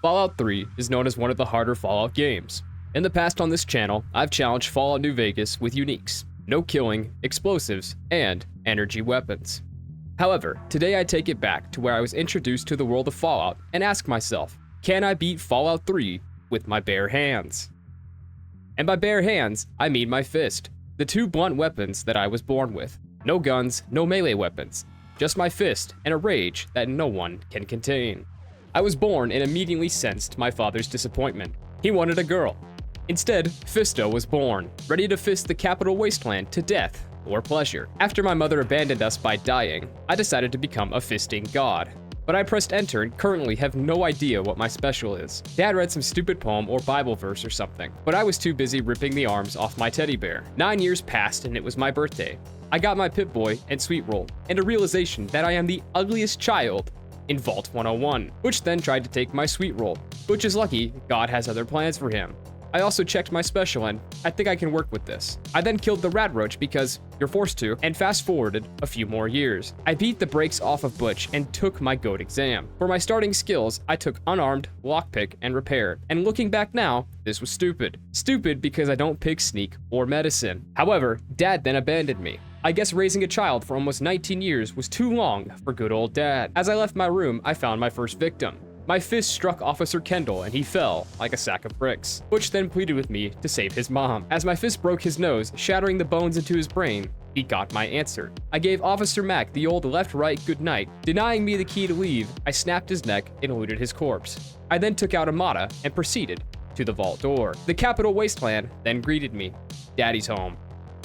Fallout 3 is known as one of the harder Fallout games. In the past on this channel, I've challenged Fallout New Vegas with uniques, no killing, explosives, and energy weapons. However, today I take it back to where I was introduced to the world of Fallout and ask myself, can I beat Fallout 3 with my bare hands? And by bare hands, I mean my fist, the two blunt weapons that I was born with. No guns, no melee weapons, just my fist and a rage that no one can contain. I was born and immediately sensed my father's disappointment. He wanted a girl. Instead, Fisto was born, ready to fist the capital wasteland to death or pleasure. After my mother abandoned us by dying, I decided to become a fisting god. But I pressed enter and currently have no idea what my special is. Dad read some stupid poem or Bible verse or something, but I was too busy ripping the arms off my teddy bear. 9 years passed and it was my birthday. I got my Pip-Boy and Sweet Roll, and a realization that I am the ugliest child in Vault 101, which then tried to take my Sweet Roll, which is lucky, God has other plans for him. I also checked my special and I think I can work with this. I then killed the Rat Roach because you're forced to, and fast forwarded a few more years. I beat the brakes off of Butch and took my GOAT exam. For my starting skills, I took Unarmed, Lockpick, and Repair. And looking back now, this was stupid. Stupid because I don't pick Sneak or Medicine. However, Dad then abandoned me. I guess raising a child for almost 19 years was too long for good old Dad. As I left my room, I found my first victim. My fist struck Officer Kendall and he fell like a sack of bricks. Butch then pleaded with me to save his mom. As my fist broke his nose, shattering the bones into his brain, he got my answer. I gave Officer Mac the old left-right goodnight. Denying me the key to leave, I snapped his neck and looted his corpse. I then took out Amata and proceeded to the vault door. The capital wasteland then greeted me. Daddy's home.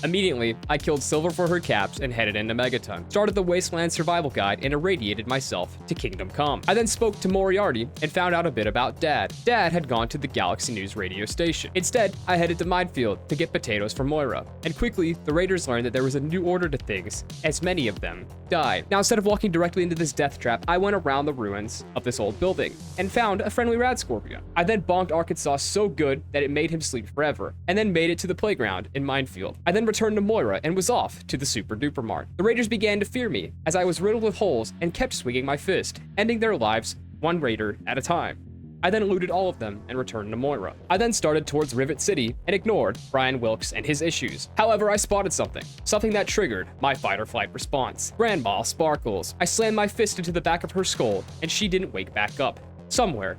Immediately, I killed Silver for her caps and headed into Megaton, started the Wasteland Survival Guide, and irradiated myself to Kingdom Come. I then spoke to Moriarty and found out a bit about Dad. Dad had gone to the Galaxy News radio station. Instead, I headed to Minefield to get potatoes for Moira, and quickly, the Raiders learned that there was a new order to things, as many of them died. Now, instead of walking directly into this death trap, I went around the ruins of this old building and found a friendly Rad Scorpion. I then bonked Arkansas so good that it made him sleep forever, and then made it to the playground in Minefield. I then returned to Moira and was off to the Super Duper Mart. The Raiders began to fear me as I was riddled with holes and kept swinging my fist, ending their lives one Raider at a time. I then looted all of them and returned to Moira. I then started towards Rivet City and ignored Brian Wilkes and his issues. However, I spotted something that triggered my fight or flight response. Grandma Sparkles. I slammed my fist into the back of her skull and she didn't wake back up. Somewhere,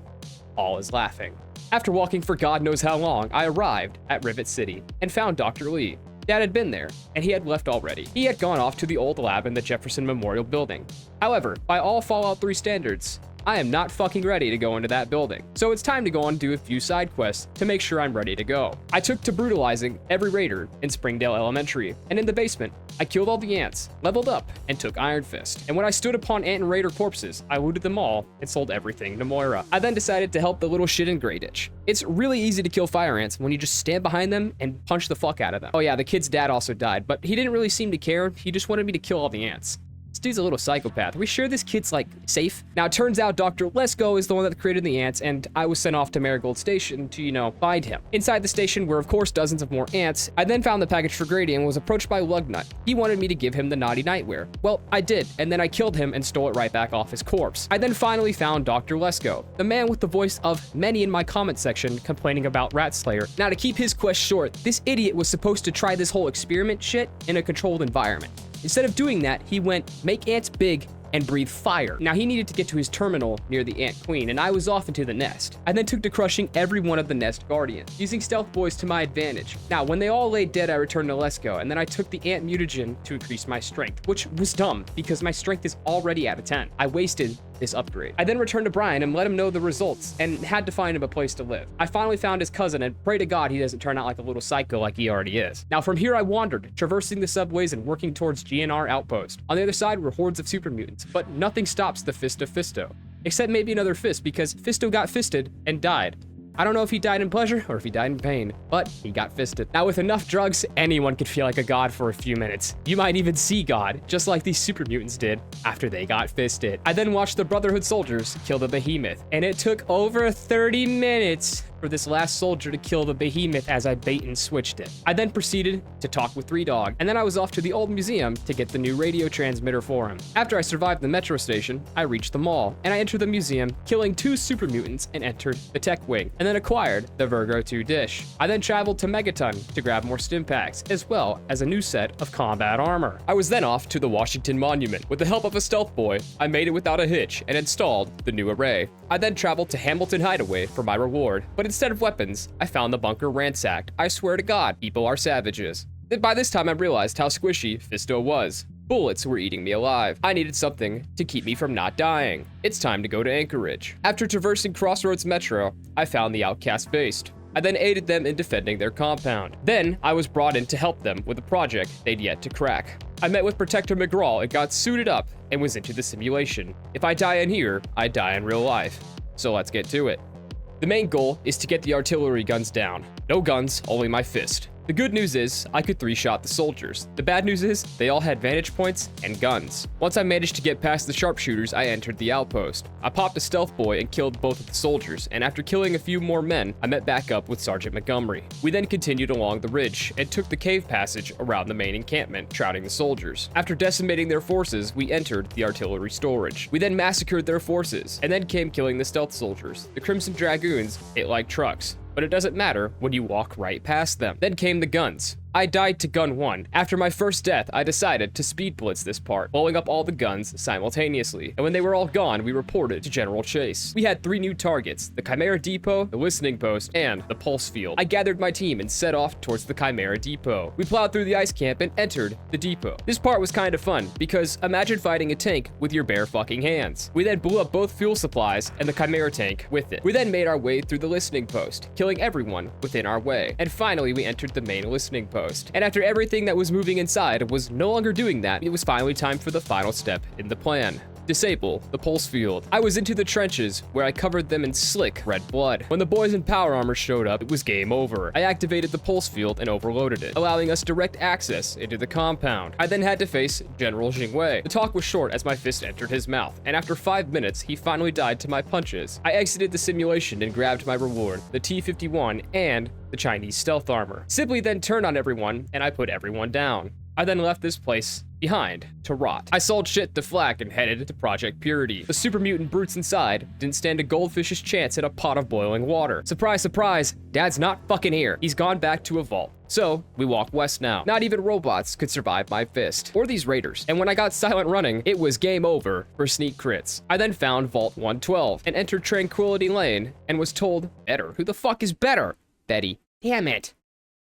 all is laughing. After walking for God knows how long, I arrived at Rivet City and found Dr. Lee. Dad had been there, and he had left already. He had gone off to the old lab in the Jefferson Memorial Building. However, by all Fallout 3 standards, I am not fucking ready to go into that building. So it's time to go on and do a few side quests to make sure I'm ready to go. I took to brutalizing every raider in Springdale Elementary, and in the basement, I killed all the ants, leveled up, and took Iron Fist. And when I stood upon ant and raider corpses, I looted them all and sold everything to Moira. I then decided to help the little shit in Grey Ditch. It's really easy to kill fire ants when you just stand behind them and punch the fuck out of them. Oh yeah, the kid's dad also died, but he didn't really seem to care. He just wanted me to kill all the ants. This dude's a little psychopath. Are we sure this kid's, like, safe? Now, it turns out Dr. Lesko is the one that created the ants, and I was sent off to Marigold Station to, find him. Inside the station were, of course, dozens of more ants. I then found the package for Grady and was approached by Lugnut. He wanted me to give him the naughty nightwear. Well, I did, and then I killed him and stole it right back off his corpse. I then finally found Dr. Lesko, the man with the voice of many in my comment section complaining about Rat Slayer. Now, to keep his quest short, this idiot was supposed to try this whole experiment shit in a controlled environment. Instead of doing that, he went, make ants big and breathe fire. Now, he needed to get to his terminal near the Ant Queen, and I was off into the nest. I then took to crushing every one of the nest guardians, using stealth boys to my advantage. Now, when they all lay dead, I returned to Lesko, and then I took the ant mutagen to increase my strength, which was dumb, because my strength is already at a 10. I wasted this upgrade. I then returned to Brian and let him know the results, and had to find him a place to live. I finally found his cousin, and pray to God he doesn't turn out like a little psycho like he already is. Now, from here I wandered, traversing the subways and working towards GNR Outpost. On the other side were hordes of super mutants, but nothing stops the fist of Fisto. Except maybe another fist, because Fisto got fisted and died. I don't know if he died in pleasure or if he died in pain, but he got fisted. Now, with enough drugs, anyone could feel like a god for a few minutes. You might even see God, just like these super mutants did after they got fisted. I then watched the Brotherhood soldiers kill the behemoth, and it took over 30 minutes for this last soldier to kill the behemoth as I bait and switched it. I then proceeded to talk with Three Dog, and then I was off to the old museum to get the new radio transmitter for him. After I survived the metro station, I reached the mall, and I entered the museum, killing 2 super mutants and entered the tech wing, and then acquired the Virgo 2 dish. I then traveled to Megaton to grab more stim packs, as well as a new set of combat armor. I was then off to the Washington Monument. With the help of a stealth boy, I made it without a hitch and installed the new array. I then traveled to Hamilton Hideaway for my reward, but instead of weapons, I found the bunker ransacked. I swear to God, people are savages. By this time, I realized how squishy Fisto was. Bullets were eating me alive. I needed something to keep me from not dying. It's time to go to Anchorage. After traversing Crossroads Metro, I found the outcast based. I then aided them in defending their compound. Then, I was brought in to help them with a project they'd yet to crack. I met with Protector McGraw and got suited up and was into the simulation. If I die in here, I die in real life. So let's get to it. The main goal is to get the artillery guns down. No guns, only my fist. The good news is, I could 3-shot the soldiers. The bad news is, they all had vantage points and guns. Once I managed to get past the sharpshooters, I entered the outpost. I popped a stealth boy and killed both of the soldiers, and after killing a few more men, I met back up with Sergeant Montgomery. We then continued along the ridge and took the cave passage around the main encampment, shrouding the soldiers. After decimating their forces, we entered the artillery storage. We then massacred their forces, and then came killing the stealth soldiers. The Crimson Dragoons hit like trucks, but it doesn't matter when you walk right past them. Then came the guns. I died to gun 1. After my first death, I decided to speed blitz this part, blowing up all the guns simultaneously. And when they were all gone, we reported to General Chase. We had 3 new targets: the Chimera Depot, the Listening Post, and the Pulse Field. I gathered my team and set off towards the Chimera Depot. We plowed through the ice camp and entered the depot. This part was kind of fun, because imagine fighting a tank with your bare fucking hands. We then blew up both fuel supplies and the Chimera tank with it. We then made our way through the Listening Post, killing everyone within our way. And finally, we entered the main Listening Post. And after everything that was moving inside was no longer doing that, it was finally time for the final step in the plan. Disable the pulse field. I was into the trenches, where I covered them in slick red blood. When the boys in power armor showed up, it was game over. I activated the pulse field and overloaded it, allowing us direct access into the compound. I then had to face General Jingwei. The talk was short as my fist entered his mouth, and after 5 minutes, he finally died to my punches. I exited the simulation and grabbed my reward, the T-51 and the Chinese stealth armor. Simply then turned on everyone, and I put everyone down. I then left this place behind to rot. I sold shit to Flak and headed to Project Purity. The super mutant brutes inside didn't stand a goldfish's chance in a pot of boiling water. Surprise, surprise, Dad's not fucking here. He's gone back to a vault. So, we walk west now. Not even robots could survive my fist, or these raiders. And when I got silent running, it was game over for sneak crits. I then found Vault 112 and entered Tranquility Lane and was told, Better. Who the fuck is Better? Betty. Damn it.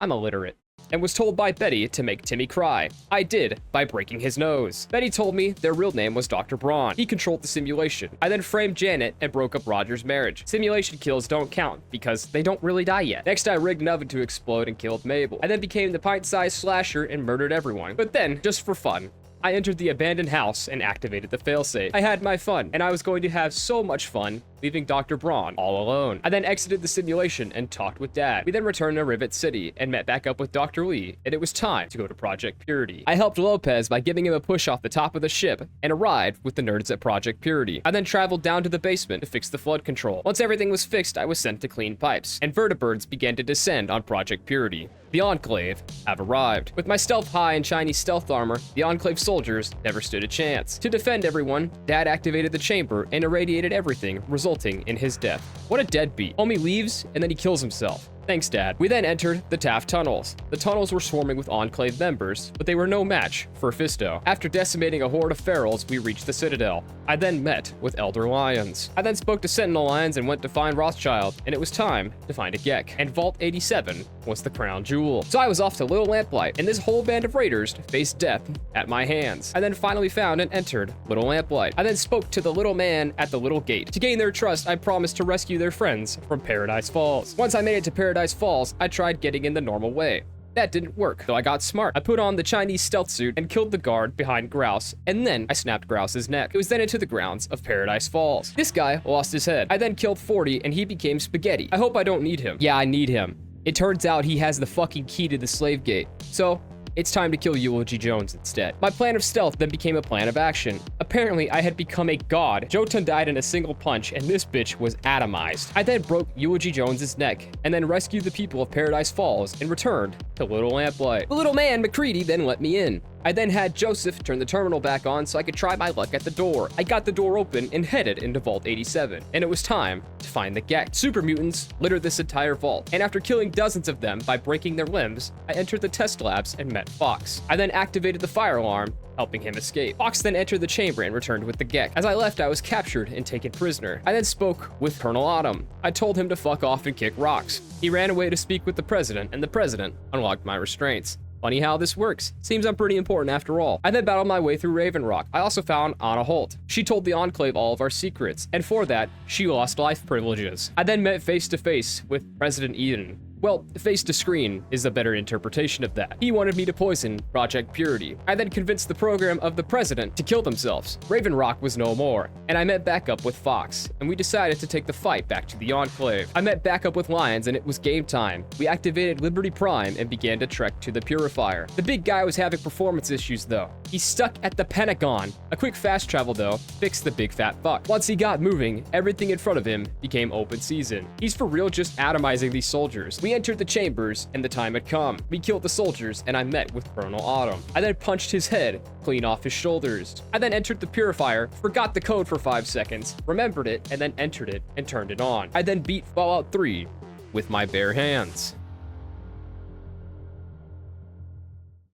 I'm illiterate. And was told by Betty to make Timmy cry. I did, by breaking his nose. Betty told me their real name was Dr. Braun. He controlled the simulation. I then framed Janet and broke up Roger's marriage. Simulation kills don't count, because they don't really die yet. Next, I rigged an oven to explode and killed Mabel. I then became the pint-sized slasher and murdered everyone. But then, just for fun, I entered the abandoned house and activated the failsafe. I had my fun, and I was going to have so much fun leaving Dr. Braun all alone. I then exited the simulation and talked with Dad. We then returned to Rivet City and met back up with Dr. Lee, and it was time to go to Project Purity. I helped Lopez by giving him a push off the top of the ship and arrived with the nerds at Project Purity. I then traveled down to the basement to fix the flood control. Once everything was fixed, I was sent to clean pipes, and vertibirds began to descend on Project Purity. The Enclave have arrived. With my stealth high and Chinese stealth armor, the Enclave soldiers never stood a chance. To defend everyone, Dad activated the chamber and irradiated everything, resulting in his death. What a deadbeat. Homie leaves, and then he kills himself. Thanks, Dad. We then entered the Taft tunnels. The tunnels were swarming with Enclave members, but they were no match for Fisto. After decimating a horde of ferals, we reached the Citadel. I then met with Elder Lions. I then spoke to Sentinel Lions and went to find Rothschild, and it was time to find a Gek. And Vault 87 was the crown jewel. So I was off to Little Lamplight, and this whole band of raiders faced death at my hands. I then finally found and entered Little Lamplight. I then spoke to the little man at the little gate. To gain their trust, I promised to rescue their friends from Paradise Falls. Once I made it to Paradise Falls, I tried getting in the normal way. That didn't work, though I got smart. I put on the Chinese stealth suit and killed the guard behind Grouse, and then I snapped Grouse's neck. It was then into the grounds of Paradise Falls. This guy lost his head. I then killed 40, and he became Spaghetti. I hope I don't need him. Yeah, I need him. It turns out he has the fucking key to the slave gate. So, It's time to kill Eulogy Jones instead. My plan of stealth then became a plan of action. Apparently, I had become a god. Jotun died in a single punch, and this bitch was atomized. I then broke Eulogy Jones's neck, and then rescued the people of Paradise Falls and returned to Little Lamplight. The little man, McCready, then let me in. I then had Joseph turn the terminal back on so I could try my luck at the door. I got the door open and headed into Vault 87, and it was time to find the Gek. Super mutants littered this entire vault, and after killing dozens of them by breaking their limbs, I entered the test labs and met Fox. I then activated the fire alarm, helping him escape. Fox then entered the chamber and returned with the Gek. As I left, I was captured and taken prisoner. I then spoke with Colonel Autumn. I told him to fuck off and kick rocks. He ran away to speak with the president, and the president unlocked my restraints. Funny how this works. Seems I'm pretty important after all. I then battled my way through Raven Rock. I also found Anna Holt. She told the Enclave all of our secrets, and for that, she lost life privileges. I then met face to face with President Eden. Well, face to screen is a better interpretation of that. He wanted me to poison Project Purity. I then convinced the program of the president to kill themselves. Raven Rock was no more, and I met back up with Fox, and we decided to take the fight back to the Enclave. I met back up with Lions, and it was game time. We activated Liberty Prime and began to trek to the Purifier. The big guy was having performance issues though. He's stuck at the Pentagon. A quick fast travel though fixed the big fat fuck. Once he got moving, everything in front of him became open season. He's for real just atomizing these soldiers. We entered the chambers, and the time had come. We killed the soldiers, and I met with Colonel Autumn. I then punched his head clean off his shoulders. I then entered the Purifier, forgot the code for 5 seconds, remembered it, and then entered it and turned it on. I then beat Fallout 3 with my bare hands.